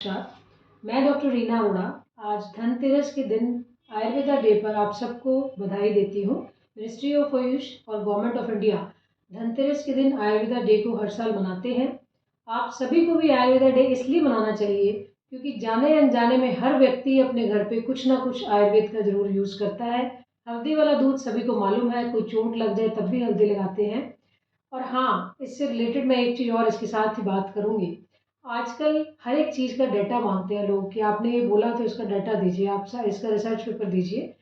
नमस्कार, मैं डॉक्टर रीना अरोड़ा आज धनतेरस के दिन आयुर्वेदा डे पर आप सबको बधाई देती हूँ। मिनिस्ट्री ऑफ आयुष और गवर्नमेंट ऑफ इंडिया धनतेरस के दिन आयुर्वेदा डे को हर साल मनाते हैं। आप सभी को भी आयुर्वेदा डे इसलिए मनाना चाहिए क्योंकि जाने अनजाने में हर व्यक्ति अपने घर पे कुछ ना कुछ आयुर्वेद का ज़रूर यूज़ करता है। हल्दी वाला दूध सभी को मालूम है, कोई चोट लग जाए तब भी हल्दी लगाते हैं। और हाँ, इससे रिलेटेड मैं एक चीज़ और इसके साथ ही बात करूँगी। आजकल हर एक चीज़ का डाटा मांगते हैं लोग कि आपने ये बोला तो इसका डाटा दीजिए, आप इसका रिसर्च पेपर दीजिए।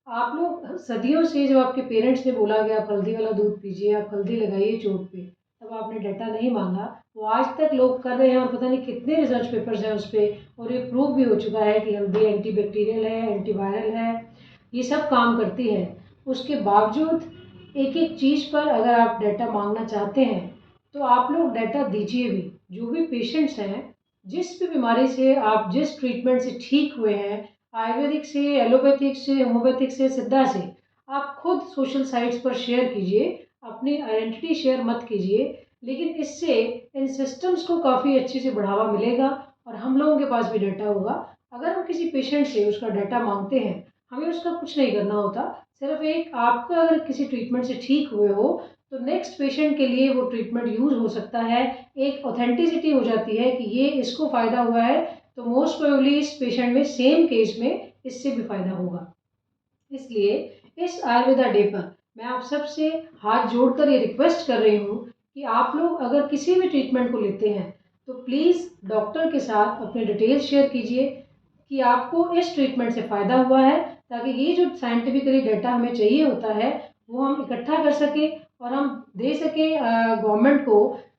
आप लोग सदियों से जब आपके पेरेंट्स ने बोला कि आप हल्दी वाला दूध पीजिए, आप हल्दी लगाइए चोट पे, तब आपने डाटा नहीं मांगा। वो आज तक लोग कर रहे हैं और पता नहीं कितने रिसर्च पेपर्स हैं उस पर, और ये प्रूव भी हो चुका है कि हल्दी एंटीबैक्टीरियल है, एंटीवायरल है, ये सब काम करती है। उसके बावजूद एक एक चीज़ पर अगर आप डाटा मांगना चाहते हैं तो आप लोग डाटा दीजिए भी। जो भी पेशेंट्स हैं, जिस भी बीमारी से आप जिस ट्रीटमेंट से ठीक हुए हैं, आयुर्वेदिक से, एलोपैथिक से, होम्योपैथिक से, सिद्धा से, आप खुद सोशल साइट्स पर शेयर कीजिए। अपनी आइडेंटिटी शेयर मत कीजिए, लेकिन इससे इन सिस्टम्स को काफ़ी अच्छे से बढ़ावा मिलेगा और हम लोगों के पास भी डाटा होगा। अगर हम किसी पेशेंट से उसका डाटा मांगते हैं, हमें उसका कुछ नहीं करना होता। सिर्फ एक आपका अगर किसी ट्रीटमेंट से ठीक हुए हो तो नेक्स्ट पेशेंट के लिए वो ट्रीटमेंट यूज़ हो सकता है। एक ऑथेंटिसिटी हो जाती है कि ये इसको फ़ायदा हुआ है तो मोस्ट प्रोबेबली इस पेशेंट में सेम केस में इससे भी फ़ायदा होगा। इसलिए इस आयुर्वेदा डे पर मैं आप सबसे हाथ जोड़कर ये रिक्वेस्ट कर रही हूँ कि आप लोग अगर किसी भी ट्रीटमेंट को लेते हैं तो प्लीज़ डॉक्टर के साथ अपने डिटेल्स शेयर कीजिए कि आपको इस ट्रीटमेंट से फ़ायदा हुआ है, ताकि ये जो साइंटिफिकली डाटा हमें चाहिए होता है वो हम इकट्ठा कर सकें और हम दे सकें गवर्नमेंट को,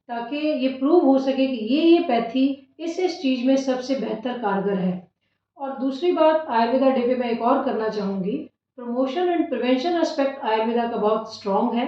ताकि ये प्रूव हो सके कि ये पैथी इस चीज़ में सबसे बेहतर कारगर है। और दूसरी बात आयुर्वेदा डे पे मैं एक और करना चाहूँगी, promotion and prevention aspect Ayurveda का बहुत स्ट्रॉन्ग है।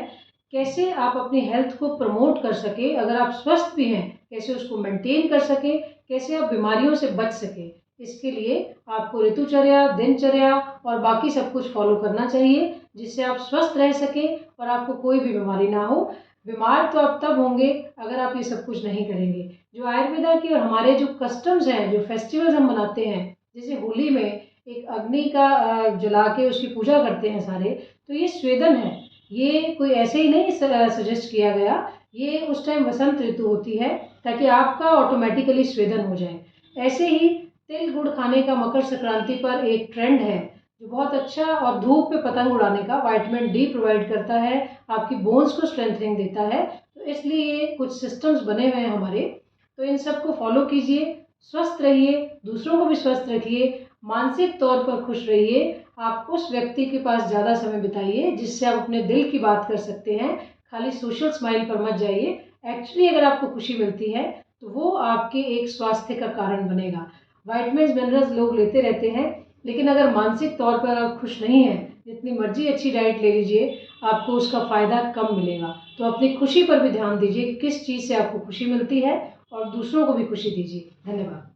कैसे आप अपनी हेल्थ को प्रमोट कर सकें, अगर आप स्वस्थ भी हैं कैसे उसको मेंटेन कर सकें, कैसे आप बीमारियों से बच सकें, इसके लिए आपको ऋतुचर्या, दिनचर्या और बाकी सब कुछ फॉलो करना चाहिए, जिससे आप स्वस्थ रह सकें और आपको कोई भी बीमारी ना हो। बीमार तो आप तब होंगे अगर आप ये सब कुछ नहीं करेंगे। जो आयुर्वेदा की और हमारे जो कस्टम्स हैं, जो फेस्टिवल्स हम मनाते हैं, जैसे होली में एक अग्नि का जला के उसकी पूजा करते हैं सारे, तो ये स्वेदन है। ये कोई ऐसे ही नहीं सजेस्ट किया गया, ये उस टाइम वसंत ऋतु होती है ताकि आपका ऑटोमेटिकली स्वेदन हो जाए। ऐसे ही तिल गुड़ खाने का मकर संक्रांति पर एक ट्रेंड है जो बहुत अच्छा, और धूप पे पतंग उड़ाने का विटामिन डी प्रोवाइड करता है, आपकी बोन्स को स्ट्रेंथनिंग देता है। तो इसलिए ये कुछ सिस्टम्स बने हुए हैं हमारे, तो इन सब को फॉलो कीजिए, स्वस्थ रहिए, दूसरों को भी स्वस्थ रखिए, मानसिक तौर पर खुश रहिए। आप उस व्यक्ति के पास ज़्यादा समय बिताइए जिससे आप अपने दिल की बात कर सकते हैं, खाली सोशल स्माइल पर मत जाइए। एक्चुअली अगर आपको खुशी मिलती है तो वो आपके एक स्वास्थ्य का कारण बनेगा। वाइटमिन्स मिनरल्स लोग लेते रहते हैं, लेकिन अगर मानसिक तौर पर आप खुश नहीं हैं, जितनी मर्जी अच्छी डाइट ले लीजिए, आपको उसका फ़ायदा कम मिलेगा। तो अपनी खुशी पर भी ध्यान दीजिए कि किस चीज़ से आपको खुशी मिलती है और दूसरों को भी खुशी दीजिए। धन्यवाद।